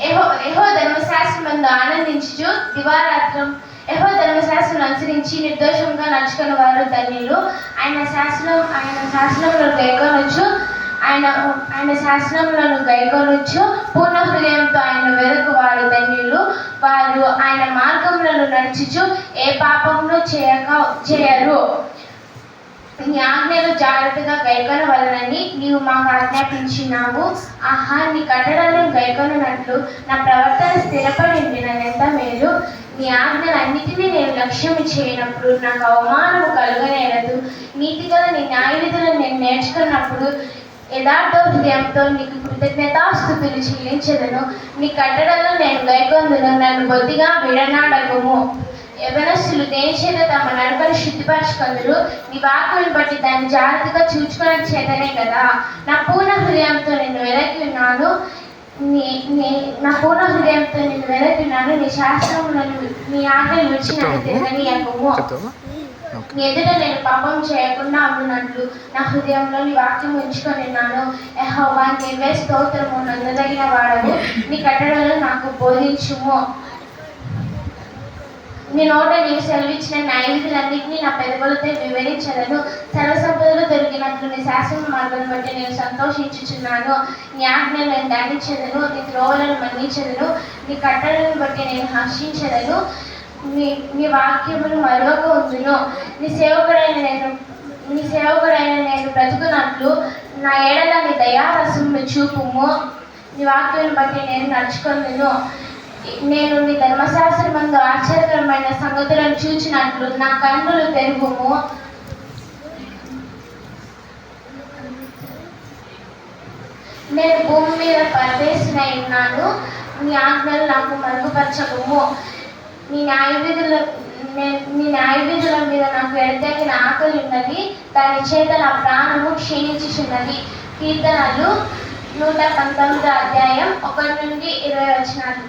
యెహోవా ధర్మశాస్త్రమందు ఆనందించుచు దివారాత్రం యెహోవా ధర్మశాస్త్రం అనుసరించి నిర్దోషంగా నడుచుకుని వారు ధన్యులు. ఆయన శాసనంలో గైకొనొచ్చు ఆయన శాసనములను గైకొనొచ్చు పూర్ణ హృదయంతో ఆయన వెదకు వారు ధన్యులు. వారు ఆయన మార్గములను నడుచుచు ఏ పాపమును చేయరు. నీ ఆజ్ఞలు జాగ్రత్తగా గైకొనవలెనని నీవు మాకు ఆజ్ఞాపించినావు. ఆహా, నీ కట్టడలను గైకొనున్నట్లు నా ప్రవర్తన స్థిరపడి ఉండినంత మేలు. నీ ఆజ్ఞలన్నిటినీ నేను లక్ష్యము చేయనప్పుడు నాకు అవమానము కలుగనేరదు. నీతిగల నీ న్యాయ విధులను నేను నేర్చుకున్నప్పుడు యథార్థ హృదయంతో నీకు కృతజ్ఞతాస్తుతులు చెల్లించెదను. నీ కట్టడలను నేను గైకొందును, నన్ను బొత్తిగా విడనాడకుము. యవనస్తులు దేని చేత తమ నడకను శుద్ధిపరచుకొందురు? నీ వాక్కులను బట్టి దాన్ని జాగ్రత్తగా చూచుకునే చేతనే కదా. నా పూర్ణ హృదయంతో నిన్ను వెదకి ఉన్నాను. నీ శాస్త్రములను నీ ఆజ్ఞలు విడిచి నన్ను తిరగనీయకుము. నీ ఎదుట నేను పాపం చేయకుండా ఉండునట్లు నా హృదయంలో నీ వాక్యం ఉంచుకొని ఉన్నాను. యెహోవా, నీవే స్తోత్రము, నొందదగిన వాడవు. నీ కట్టడలను నాకు బోధించుము. నీ నోట నీవు సెలవిచ్చిన న్యాయ విధులన్నింటినీ నా పెదవులతో వివరించలను. సర్వసంపదలు దొరికినట్లు నీ శాసన మార్గం బట్టి నేను సంతోషించుచున్నాను. నీ ఆజ్ఞలు నేను దండించదను, నీ త్రోవలను మన్నించదను. నీ కట్టడలను బట్టి నేను హర్షించదను. నీ వాక్యమును మరొక ఉందును. నీ సేవకుడైన నేను బ్రతుకున్నట్లు నా ఏడల నీ దయారసమును చూపుము. నీ వాక్యమును బట్టి నేను నడుచుకొందును. నేను నీ ధర్మశాస్త్రమందు ఆశ్చర్యకరమైన సంగతులను చూచినట్లు నా కన్నులు తెరువుము. నేను భూమి మీద పరదేశినై ఉన్నాను. నీ ఆజ్ఞలు నాకు మరుగుపరచకుము. నీ న్యాయ విధుల మీద నాకు ఎడతెగిన ఆకలి ఉన్నది. దాని చేత నా ప్రాణము క్షీణించుచున్నది. కీర్తనలు 119 అధ్యాయం 1 నుండి 20 వచనాలు.